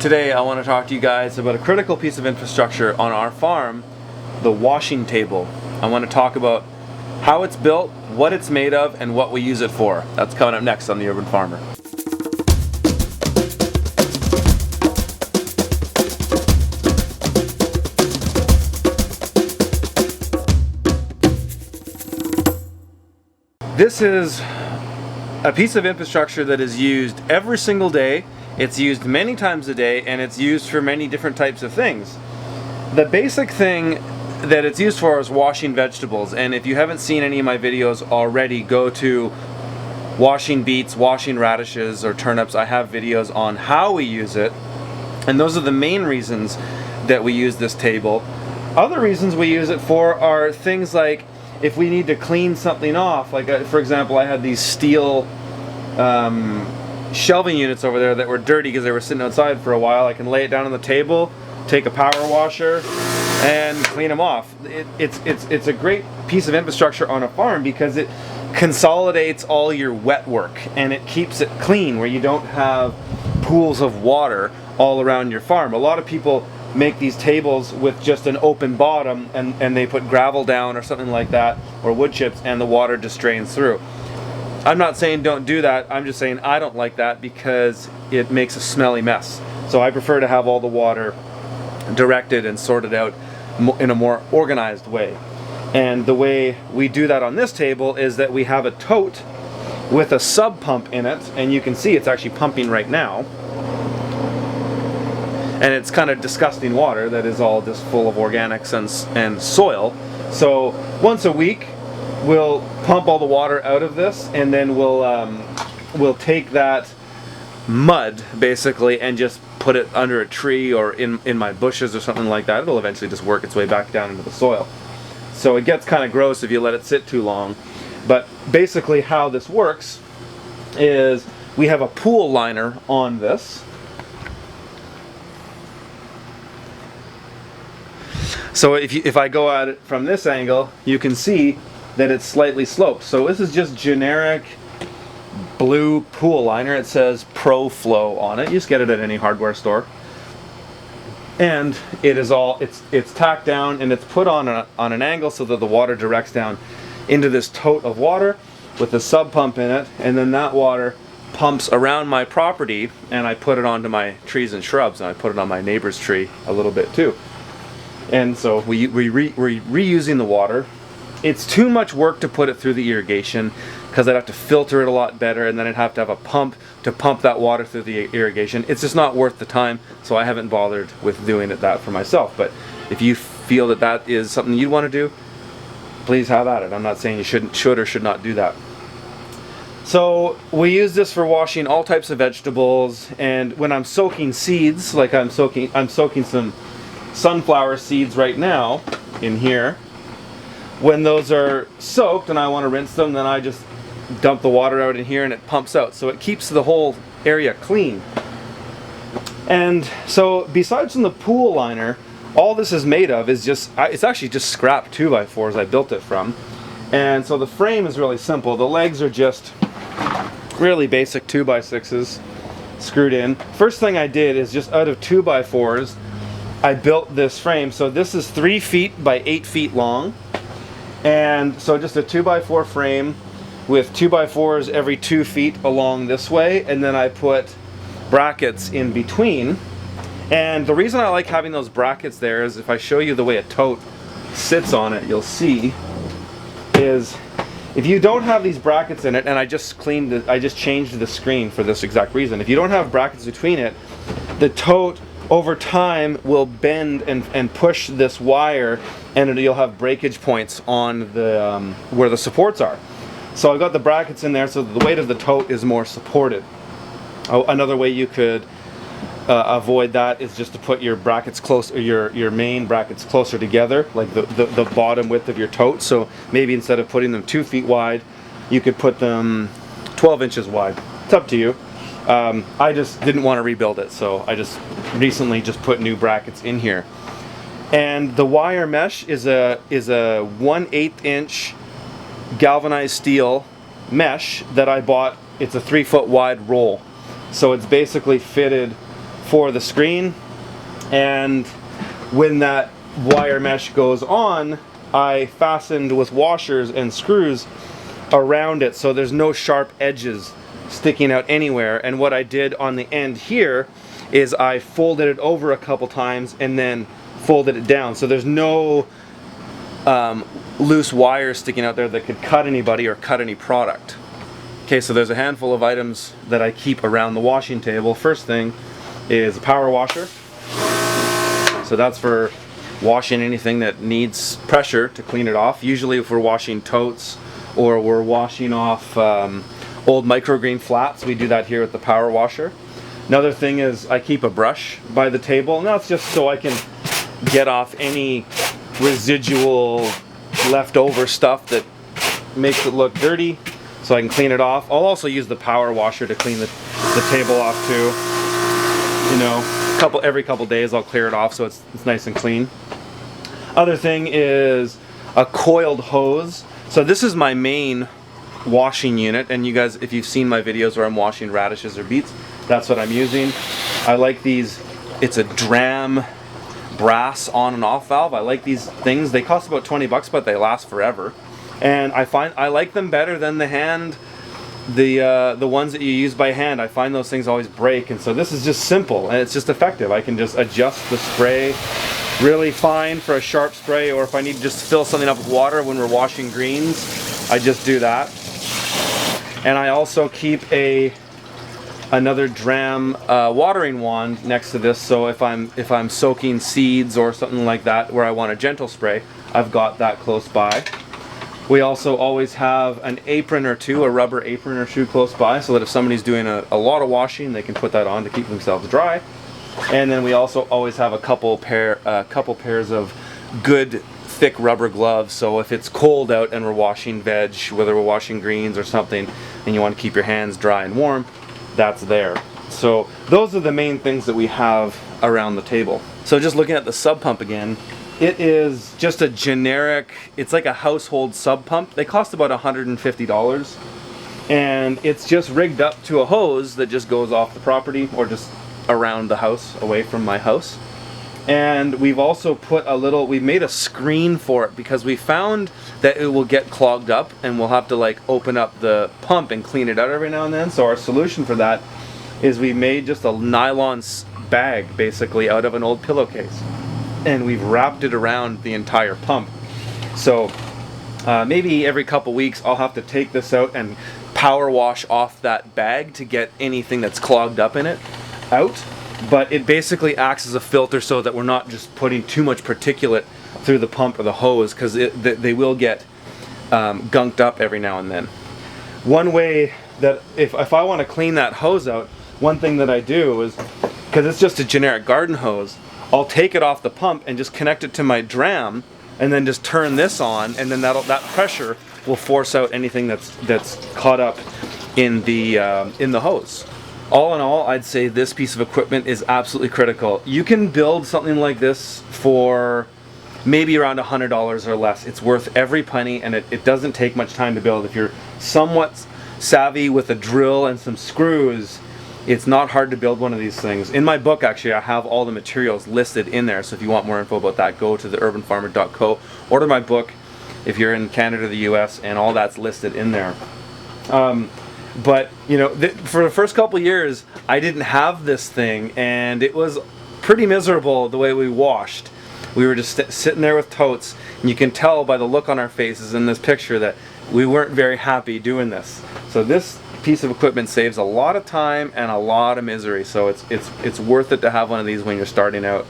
Today I want to talk to you guys about a critical piece of infrastructure on our farm, the washing table. I want to talk about how it's built, what it's made of, and what we use it for. That's coming up next on The Urban Farmer. This is a piece of infrastructure that is used every single day. It's used many times a day, and it's used for many different types of things. The basic thing that it's used for is washing vegetables, and if you haven't seen any of my videos already, go to washing beets, washing radishes or turnips. I have videos on how we use it, and those are the main reasons that we use this table. Other reasons we use it for are things like if we need to clean something off, like for example, I had these steel shelving units over there that were dirty because they were sitting outside for a while. I can lay it down on the table, take a power washer, and clean them off. It's a great piece of infrastructure on a farm because it consolidates all your wet work and it keeps it clean where you don't have pools of water all around your farm. A lot of people make these tables with just an open bottom and they put gravel down or something like that, or wood chips, and the water just drains through. I'm not saying don't do that, I'm just saying I don't like that because it makes a smelly mess. So I prefer to have all the water directed and sorted out in a more organized way. And the way we do that on this table is that we have a tote with a sub pump in it, and you can see it's actually pumping right now. And it's kind of disgusting water that is all just full of organics and soil. So once a week we'll pump all the water out of this, and then we'll take that mud basically and just put it under a tree or in my bushes or something like that. It'll eventually just work its way back down into the soil. So it gets kind of gross if you let it sit too long. But basically how this works is we have a pool liner on this. So if I go at it from this angle, you can see that it's slightly sloped. So this is just generic blue pool liner. It says Pro Flow on it. You just get it at any hardware store. And it is all it's tacked down and it's put on an angle so that the water directs down into this tote of water with a sub pump in it, and then that water pumps around my property, and I put it onto my trees and shrubs, and I put it on my neighbor's tree a little bit too. And so we're reusing the water. It's too much work to put it through the irrigation because I'd have to filter it a lot better, and then I'd have to have a pump to pump that water through the irrigation. It's just not worth the time, so I haven't bothered with doing that for myself. But if you feel that that is something you'd want to do, please have at it. I'm not saying you should or should not do that. So we use this for washing all types of vegetables, and when I'm soaking seeds, like I'm soaking some sunflower seeds right now in here. When those are soaked and I want to rinse them, then I just dump the water out in here and it pumps out. So it keeps the whole area clean. And so besides from the pool liner, all this is made of is it's actually just scrap 2x4s I built it from. And so the frame is really simple. The legs are just really basic 2x6s screwed in. First thing I did is just out of 2x4s, I built this frame. So this is 3 feet by 8 feet long. And so just a 2x4 frame with 2x4s every 2 feet along this way, and then I put brackets in between. And the reason I like having those brackets there is if I show you the way a tote sits on it, you'll see is if you don't have these brackets in it, and I just changed the screen for this exact reason. If you don't have brackets between it, the tote over time will bend and push this wire, and you'll have breakage points on the where the supports are. So I've got the brackets in there so that the weight of the tote is more supported. Another way you could avoid that is just to put your brackets close, or your main brackets closer together, like the bottom width of your tote. So maybe instead of putting them 2 feet wide, you could put them 12 inches wide. It's up to you. I just didn't want to rebuild it, so I just recently put new brackets in here. And the wire mesh is a 1/8 inch galvanized steel mesh that I bought. It's a 3 foot wide roll, so it's basically fitted for the screen, and when that wire mesh goes on, I fastened with washers and screws around it so there's no sharp edges sticking out anywhere. And what I did on the end here is I folded it over a couple times and then folded it down, so there's no loose wires sticking out there that could cut anybody or cut any product. Okay, so there's a handful of items that I keep around the washing table. First thing is a power washer. So that's for washing anything that needs pressure to clean it off. Usually if we're washing totes or we're washing off old microgreen flats, we do that here with the power washer. Another thing is I keep a brush by the table, and that's just so I can get off any residual leftover stuff that makes it look dirty, so I can clean it off. I'll also use the power washer to clean the table off too. You know, every couple days I'll clear it off so it's nice and clean. Other thing is a coiled hose. So this is my main washing unit, and you guys, if you've seen my videos where I'm washing radishes or beets, that's what I'm using. I like these. It's a Dram brass on and off valve. I like these things. They cost about 20 bucks, but they last forever. And I find I like them better than the ones that you use by hand. I find those things always break, and so this is just simple and it's just effective. I can just adjust the spray really fine for a sharp spray, or if I need to just fill something up with water when we're washing greens, I just do that. And I also keep another Dram watering wand next to this, so if I'm soaking seeds or something like that where I want a gentle spray, I've got that close by. We also always have an apron or two, a rubber apron or two close by, so that if somebody's doing a lot of washing, they can put that on to keep themselves dry. And then we also always have a couple pairs of good thick rubber gloves, so if it's cold out and we're washing veg, whether we're washing greens or something, and you want to keep your hands dry and warm, that's there. So those are the main things that we have around the table. So just looking at the sub pump again, it is just a generic, it's like a household sub pump. They cost about $150, and it's just rigged up to a hose that just goes off the property or just around the house, away from my house. And we've also put we made a screen for it because we found that it will get clogged up and we'll have to like open up the pump and clean it out every now and then. So our solution for that is we made just a nylon bag basically out of an old pillowcase, and we've wrapped it around the entire pump. So maybe every couple weeks I'll have to take this out and power wash off that bag to get anything that's clogged up in it out. But it basically acts as a filter so that we're not just putting too much particulate through the pump or the hose, because they will get gunked up every now and then. One way that if I want to clean that hose out, one thing that I do is, because it's just a generic garden hose, I'll take it off the pump and just connect it to my Dram, and then just turn this on, and then that pressure will force out anything that's caught up in the hose. All in all, I'd say this piece of equipment is absolutely critical. You can build something like this for maybe around $100 or less. It's worth every penny, and it doesn't take much time to build. If you're somewhat savvy with a drill and some screws, it's not hard to build one of these things. In my book, actually, I have all the materials listed in there, so if you want more info about that, go to theurbanfarmer.co. Order my book if you're in Canada or the US, and all that's listed in there. But, you know, for the first couple years, I didn't have this thing, and it was pretty miserable the way we washed. We were just sitting there with totes, and you can tell by the look on our faces in this picture that we weren't very happy doing this. So this piece of equipment saves a lot of time and a lot of misery, so it's worth it to have one of these when you're starting out.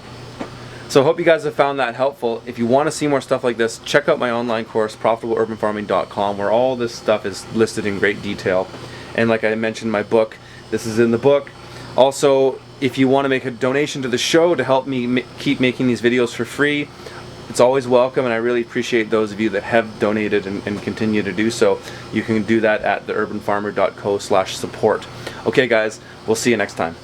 So I hope you guys have found that helpful. If you want to see more stuff like this, check out my online course, profitableurbanfarming.com, where all this stuff is listed in great detail. And like I mentioned, my book, this is in the book. Also, if you want to make a donation to the show to help me keep making these videos for free, it's always welcome, and I really appreciate those of you that have donated and continue to do so. You can do that at theurbanfarmer.co/support. Okay guys, we'll see you next time.